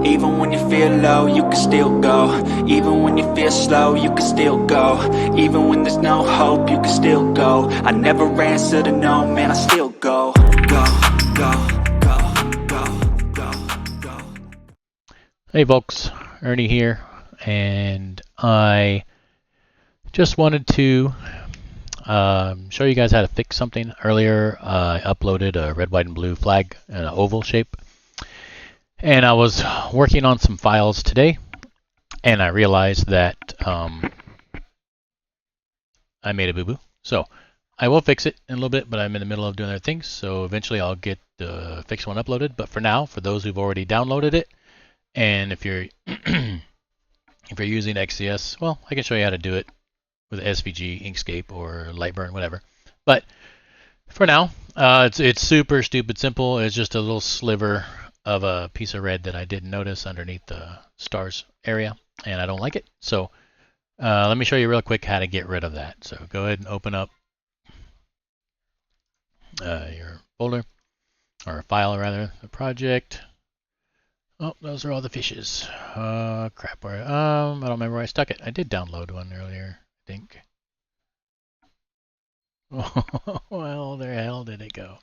Even when you feel low, you can still go. Even when you feel slow, you can still go. Even when there's no hope, you can still go. I never answer to no, man, I still go. Go, go, go, go, go, go. Hey folks, Ernie here, and I just wanted to show you guys how to fix something. Earlier I uploaded a red, white, and blue flag in an oval shape, and I was working on some files today, and I realized that I made a boo-boo. So I will fix it in a little bit, but I'm in the middle of doing other things, so eventually I'll get the fixed one uploaded. But for now, for those who've already downloaded it, and if you're if you're using XCS, well, I can show you how to do it with SVG, Inkscape, or Lightburn, whatever. But for now, it's super stupid simple. It's just a little sliver of a piece of red that I didn't notice underneath the stars area, and I don't like it. So let me show you real quick how to get rid of that. So go ahead and open up your folder, or file rather, the project. Oh, those are all the fishes. Crap. Where? I don't remember where I stuck it. I did download one earlier, I think. Well, where the hell did it go?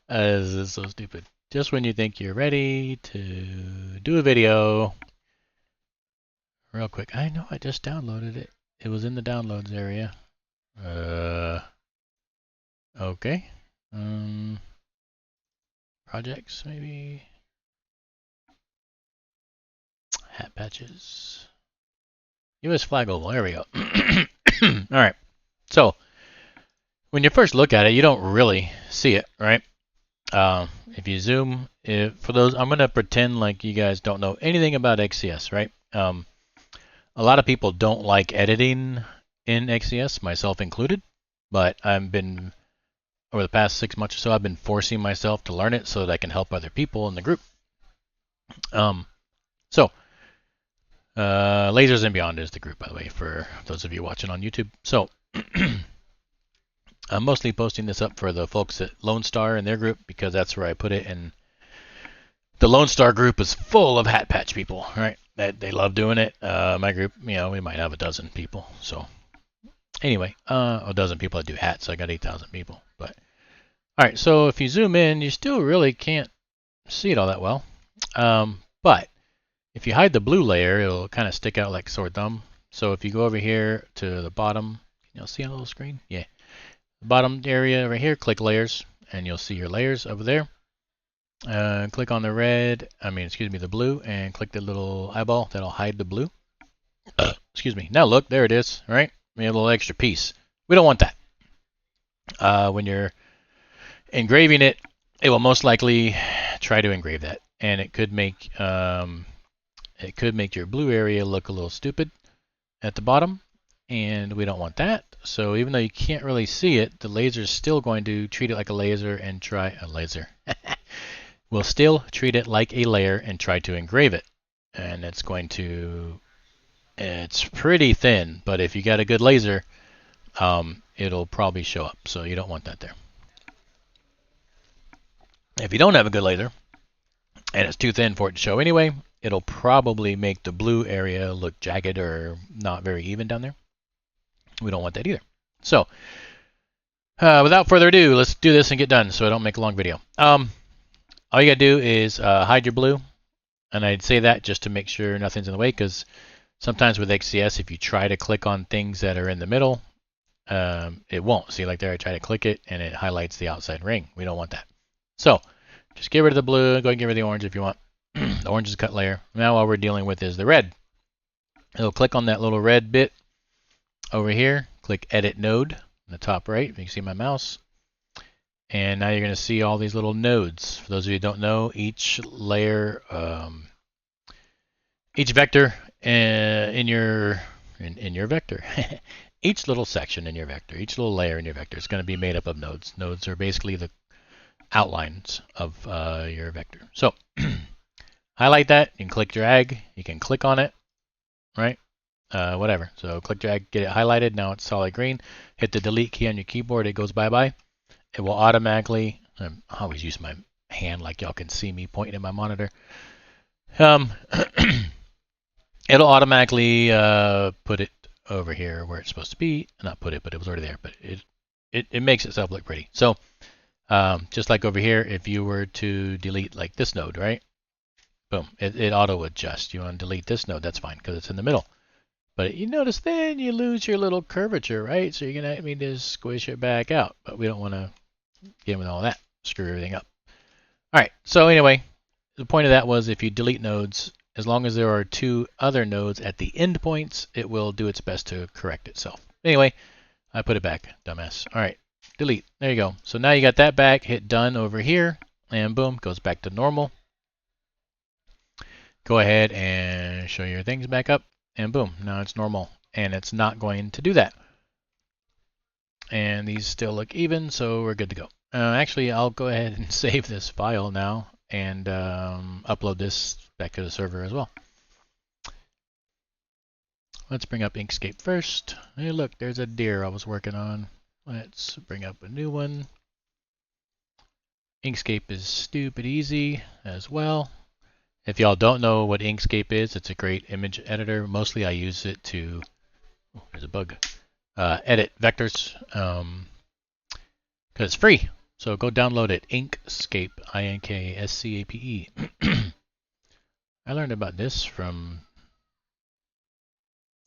This is so stupid. Just when you think you're ready to do a video, real quick. I know I just downloaded it. It was in the downloads area. Okay. Projects, maybe. Hat patches. US flag oval. There we go. Alright. So, when you first look at it, you don't really see it, right? If you zoom, for those, I'm going to pretend like you guys don't know anything about XCS, right? A lot of people don't like editing in XCS, myself included, but I've been, over the past 6 months or so, I've been forcing myself to learn it so that I can help other people in the group. Lasers and Beyond is the group, by the way, for those of you watching on YouTube. So, I'm mostly posting this up for the folks at Lone Star and their group, because that's where I put it. And the Lone Star group is full of hat patch people, right? They love doing it. My group, we might have a dozen people. So, anyway, a dozen people that do hats. So I got 8,000 people. But all right, so if you zoom in, you still really can't see it all that well. But if you hide the blue layer, it'll kind of stick out like a sore thumb. So if you go over here to the bottom, you'll see on the little screen? Yeah. The bottom area right here, click layers, and you'll see your layers over there. Click on the the blue, and click the little eyeball. That'll hide the blue. Excuse me. Now look, there it is, right? We have a little extra piece. We don't want that. When you're engraving it, it will most likely try to engrave that. And it could make your blue area look a little stupid at the bottom, and we don't want that. So even though you can't really see it, the laser is still going to treat it like a laser and try a laser. We'll still treat it like a layer and try to engrave it. And it's pretty thin, but if you got a good laser, it'll probably show up. So you don't want that there. If you don't have a good laser, and it's too thin for it to show anyway, it'll probably make the blue area look jagged or not very even down there. We don't want that either. So, without further ado, let's do this and get done so I don't make a long video. All you gotta do is hide your blue, and I'd say that just to make sure nothing's in the way, because sometimes with XCS, if you try to click on things that are in the middle, it won't. See, like there, I try to click it, and it highlights the outside ring. We don't want that. So, just get rid of the blue, go ahead and get rid of the orange if you want. The orange is a cut layer. Now all we're dealing with is the red. It'll click on that little red bit over here. Click Edit Node in the top right. You can see my mouse. And now you're going to see all these little nodes. For those of you who don't know, each layer, each vector in your vector, each little section in your vector, each little layer in your vector is going to be made up of nodes. Nodes are basically the outlines of your vector. So highlight that, you can click drag, you can click on it, right? Whatever. So click drag, get it highlighted. Now it's solid green. Hit the delete key on your keyboard, it goes bye-bye. It will automatically, I always use my hand like y'all can see me pointing at my monitor. Um, it'll automatically put it over here where it's supposed to be. Not put it, but it was already there. But it makes itself look pretty. So just like over here, if you were to delete like this node, right? Boom, it auto adjusts. You want to delete this node, that's fine because it's in the middle. But you notice then you lose your little curvature, right? So you're gonna need to squish it back out. But we don't want to get with all that. Screw everything up. All right. So anyway, the point of that was if you delete nodes, as long as there are two other nodes at the endpoints, it will do its best to correct itself. Anyway, I put it back, dumbass. All right, delete. There you go. So now you got that back. Hit done over here, and boom, goes back to normal. Go ahead and show your things back up, and boom, now it's normal. And it's not going to do that. And these still look even, so we're good to go. Actually, I'll go ahead and save this file now and upload this back to the server as well. Let's bring up Inkscape first. Hey, look, there's a deer I was working on. Let's bring up a new one. Inkscape is stupid easy as well. If y'all don't know what Inkscape is, it's a great image editor. Mostly I use it to, oh, there's a bug, edit vectors because it's free. So go download it, Inkscape, I-N-K-S-C-A-P-E. I learned about this from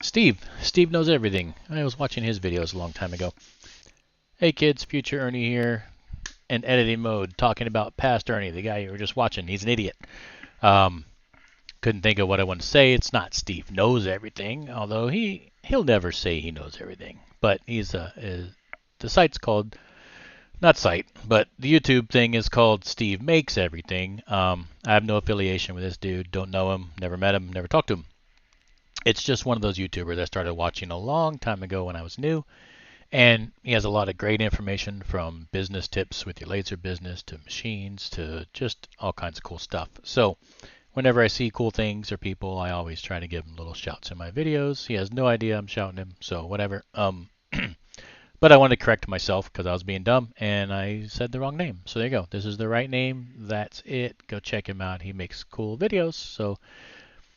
Steve. Steve knows everything. I was watching his videos a long time ago. Hey kids, future Ernie here in editing mode, talking about past Ernie, the guy you were just watching. He's an idiot. Couldn't think of what I want to say. It's not Steve knows everything, although he'll never say he knows everything. But he's the site's called, not site, but the YouTube thing is called Steve Makes Everything. I have no affiliation with this dude. Don't know him. Never met him. Never talked to him. It's just one of those YouTubers I started watching a long time ago when I was new. And he has a lot of great information from business tips with your laser business to machines to just all kinds of cool stuff. So whenever I see cool things or people, I always try to give him little shouts in my videos. He has no idea I'm shouting him, so whatever. But I wanted to correct myself because I was being dumb and I said the wrong name. So there you go. This is the right name. That's it. Go check him out. He makes cool videos. So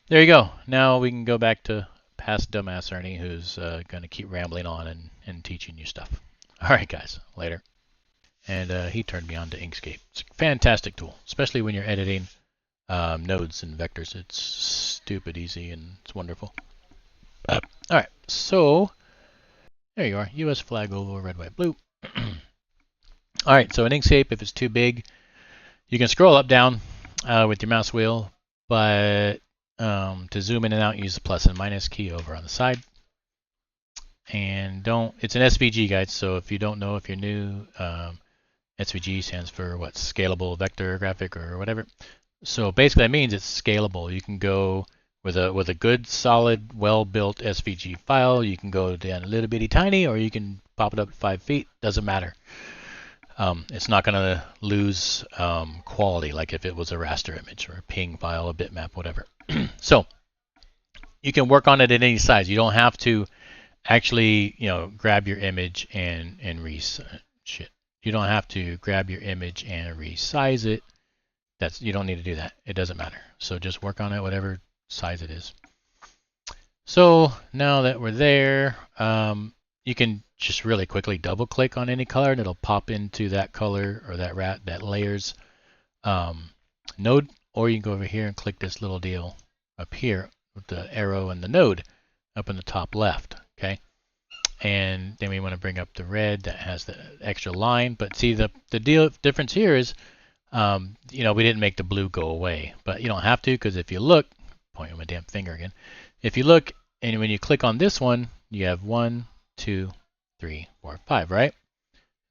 there you go. Now we can go back to past dumbass Ernie, who's going to keep rambling on and teaching you stuff. All right, guys. Later. And he turned me on to Inkscape. It's a fantastic tool, especially when you're editing nodes and vectors. It's stupid easy and it's wonderful. All right. So there you are. US flag oval, red, white, blue. All right. So in Inkscape, if it's too big, you can scroll up, down with your mouse wheel, but to zoom in and out, use the plus and minus key over on the side. And it's an SVG, guys, so if you don't know, if you're new, SVG stands for what? Scalable vector graphic or whatever. So basically that means it's scalable. You can go with a good, solid, well-built SVG file, you can go down a little bitty tiny, or you can pop it up to 5 feet, doesn't matter. It's not going to lose quality like if it was a raster image or a PNG file, a bitmap, whatever. So you can work on it at any size. You don't have to actually, grab your image and You don't have to grab your image and resize it. You don't need to do that. It doesn't matter. So just work on it, whatever size it is. So now that we're there, you can just really quickly double click on any color and it'll pop into that color or that layer's node, or you can go over here and click this little deal up here with the arrow and the node up in the top left. Okay, and then we want to bring up the red that has the extra line. But see, the difference here is we didn't make the blue go away, but you don't have to, because if you look, pointing my damn finger again, if you look and when you click on this one, you have 1, 2, 3, 4, 5, right?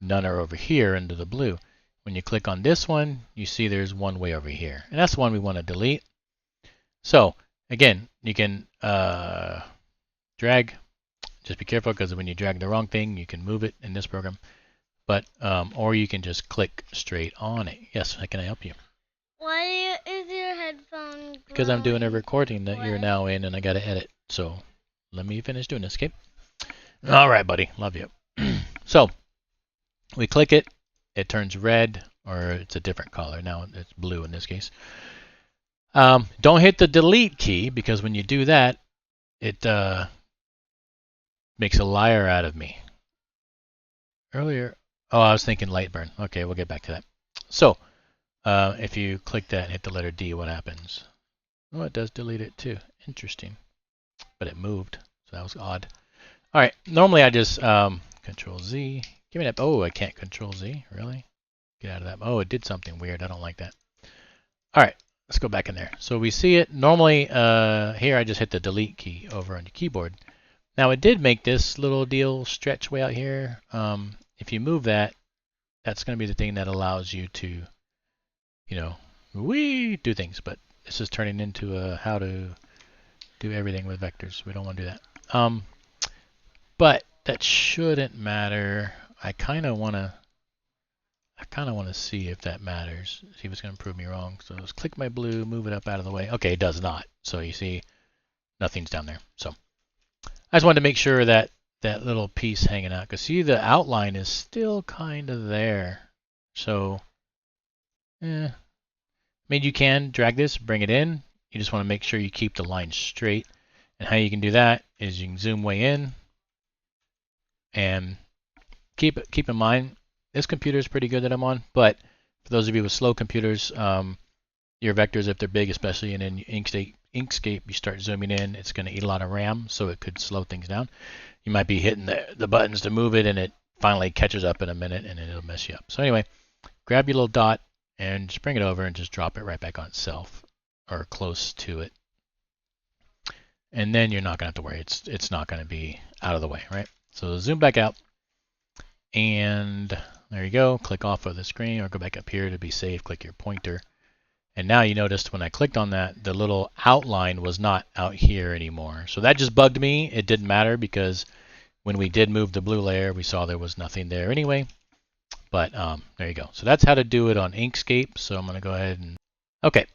None are over here under the blue. When you click on this one, you see there's one way over here, and that's the one we want to delete. So again, you can drag. Just be careful, because when you drag the wrong thing, you can move it in this program. But or you can just click straight on it. Yes, how can I help you? Why is your headphone? Because I'm doing a recording that you're now in, and I got to edit. So let me finish doing this, okay? All right, buddy. Love you. So we click it. It turns red, or it's a different color. Now it's blue in this case. Don't hit the delete key, because when you do that, it makes a liar out of me. Earlier, oh, I was thinking Lightburn. Okay, we'll get back to that. So, if you click that and hit the letter D, what happens? Oh, it does delete it too. Interesting. But it moved, so that was odd. All right, normally I just Control Z. Give me that. Oh, I can't Control Z. Really? Get out of that. Oh, it did something weird. I don't like that. All right, let's go back in there. So we see it. Normally, here I just hit the delete key over on the keyboard. Now it did make this little deal stretch way out here. If you move that, that's going to be the thing that allows you to, you know, do things. But this is turning into a how to do everything with vectors. We don't want to do that. But that shouldn't matter. I kind of want to see if that matters. See if it's going to prove me wrong. So let's click my blue, move it up out of the way. Okay, it does not. So you see, nothing's down there. So I just wanted to make sure that that little piece hanging out, because see, the outline is still kind of there. So, I mean, you can drag this, bring it in. You just want to make sure you keep the line straight. And how you can do that is you can zoom way in, and keep in mind, this computer is pretty good that I'm on, but for those of you with slow computers, your vectors, if they're big, especially in Inkscape, you start zooming in, it's going to eat a lot of RAM, so it could slow things down. You might be hitting the buttons to move it, and it finally catches up in a minute, and it'll mess you up. So anyway, grab your little dot and just bring it over and just drop it right back on itself, or close to it. And then you're not going to have to worry. It's not going to be out of the way, right? So zoom back out, and there you go. Click off of the screen, or go back up here to be safe. Click your pointer. And now you noticed when I clicked on that, the little outline was not out here anymore. So that just bugged me. It didn't matter, because when we did move the blue layer, we saw there was nothing there anyway. But there you go. So that's how to do it on Inkscape. So I'm going to go ahead and, okay,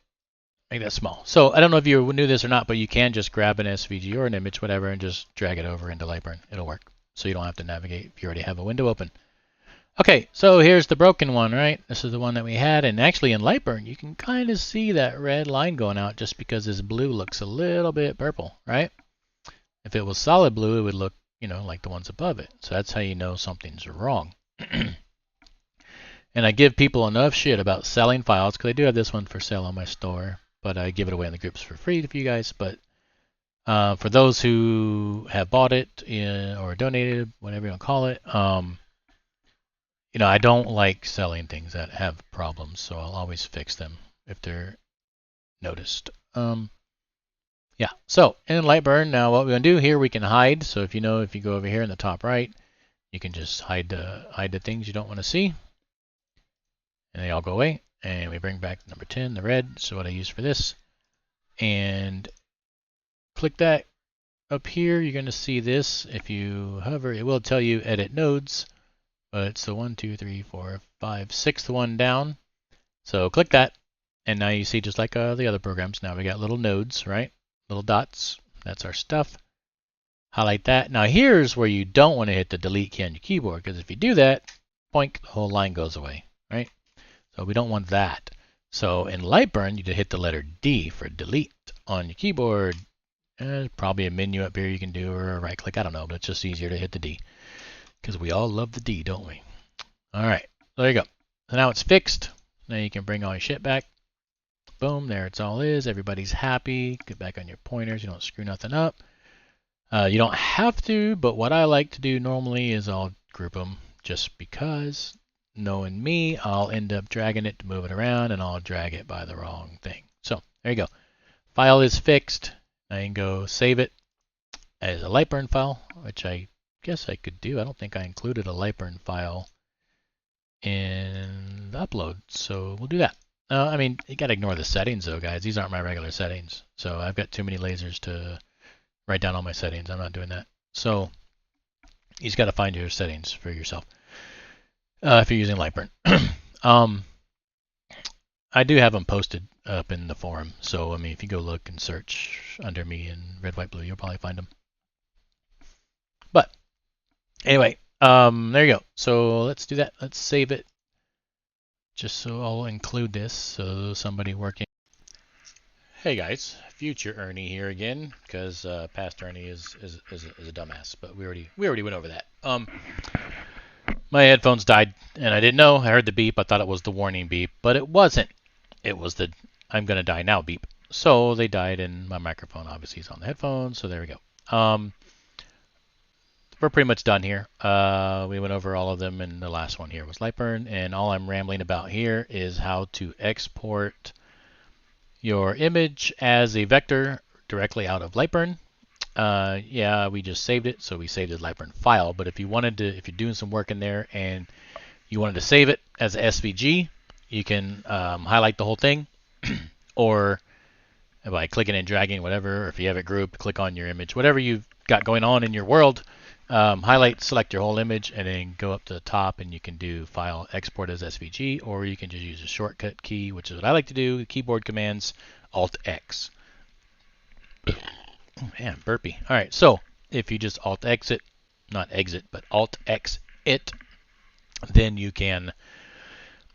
make that small. So I don't know if you knew this or not, but you can just grab an SVG or an image, whatever, and just drag it over into Lightburn. It'll work. So you don't have to navigate if you already have a window open. Okay, so here's the broken one, right? This is the one that we had, and actually in Lightburn, you can kind of see that red line going out just because this blue looks a little bit purple, right? If it was solid blue, it would look, you know, like the ones above it. So that's how you know something's wrong. And I give people enough shit about selling files, because I do have this one for sale on my store, but I give it away in the groups for free to you guys. But for those who have bought it or donated, whatever you want to call it, you know, I don't like selling things that have problems, so I'll always fix them if they're noticed. Yeah, so in Lightburn, now what we're going to do here, we can hide. So if you go over here in the top right, you can just hide the things you don't want to see. And they all go away. And we bring back number 10, the red, so what I use for this. And click that up here. You're going to see this. If you hover, it will tell you edit nodes. But it's the 1, 2, 3, 4, 5, 6th one down. So click that, and now you see just like the other programs. Now we got little nodes, right? Little dots. That's our stuff. Highlight that. Now here's where you don't want to hit the delete key on your keyboard, because if you do that, boink, the whole line goes away, right? So we don't want that. So in Lightburn, you just hit the letter D for delete on your keyboard. There's probably a menu up here you can do, or a right click. I don't know, but it's just easier to hit the D, because we all love the D, don't we? All right, there you go. So now it's fixed. Now you can bring all your shit back. Boom, there it's all is. Everybody's happy. Get back on your pointers. You don't screw nothing up. You don't have to, but what I like to do normally is I'll group them, just because, knowing me, I'll end up dragging it to move it around, and I'll drag it by the wrong thing. So there you go. File is fixed. I can go save it as a Lightburn file, which I guess I could do. I don't think I included a Lightburn file in the upload, so we'll do that. I mean, you got to ignore the settings though, guys. These aren't my regular settings, so I've got too many lasers to write down all my settings. I'm not doing that. So you just got to find your settings for yourself if you're using Lightburn. I do have them posted up in the forum, so I mean, if you go look and search under me in red, white, blue, you'll probably find them. But anyway, there you go. So let's do that. Let's save it. Just so I'll include this, so somebody working. Hey guys, future Ernie here again, because past Ernie is a dumbass, but we already went over that. My headphones died, and I didn't know. I heard the beep. I thought it was the warning beep, but it wasn't. It was the I'm gonna die now beep. So they died, and my microphone obviously is on the headphones. So there we go. We're pretty much done here. We went over all of them, and the last one here was Lightburn, and all I'm rambling about here is how to export your image as a vector directly out of Lightburn. Yeah, we just saved it, so we saved the Lightburn file. But if you wanted to, if you're doing some work in there and you wanted to save it as a SVG, you can highlight the whole thing, or by clicking and dragging, whatever. Or if you have it grouped, click on your image, whatever you've got going on in your world. Highlight, select your whole image, and then go up to the top, and you can do File, Export as SVG, or you can just use a shortcut key, which is what I like to do. Keyboard commands, Alt-X. Man, burpee. All right, so if you just Alt-Exit, not exit, but Alt-X it, then you can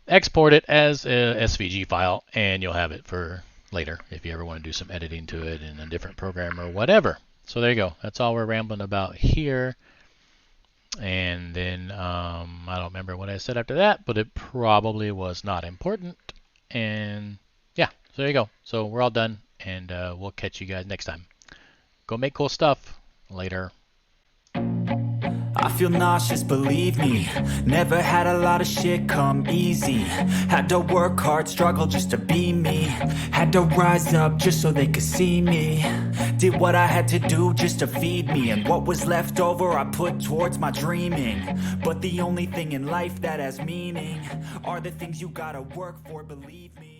export it as a SVG file, and you'll have it for later if you ever want to do some editing to it in a different program or whatever. So there you go. That's all we're rambling about here. And then I don't remember what I said after that, but it probably was not important. And yeah, so there you go. So we're all done, and we'll catch you guys next time. Go make cool stuff. Later. I feel nauseous, believe me. Never had a lot of shit come easy. Had to work hard, struggle just to be me. Had to rise up just so they could see me. Did what I had to do just to feed me. And what was left over I put towards my dreaming. But the only thing in life that has meaning are the things you gotta work for, believe me.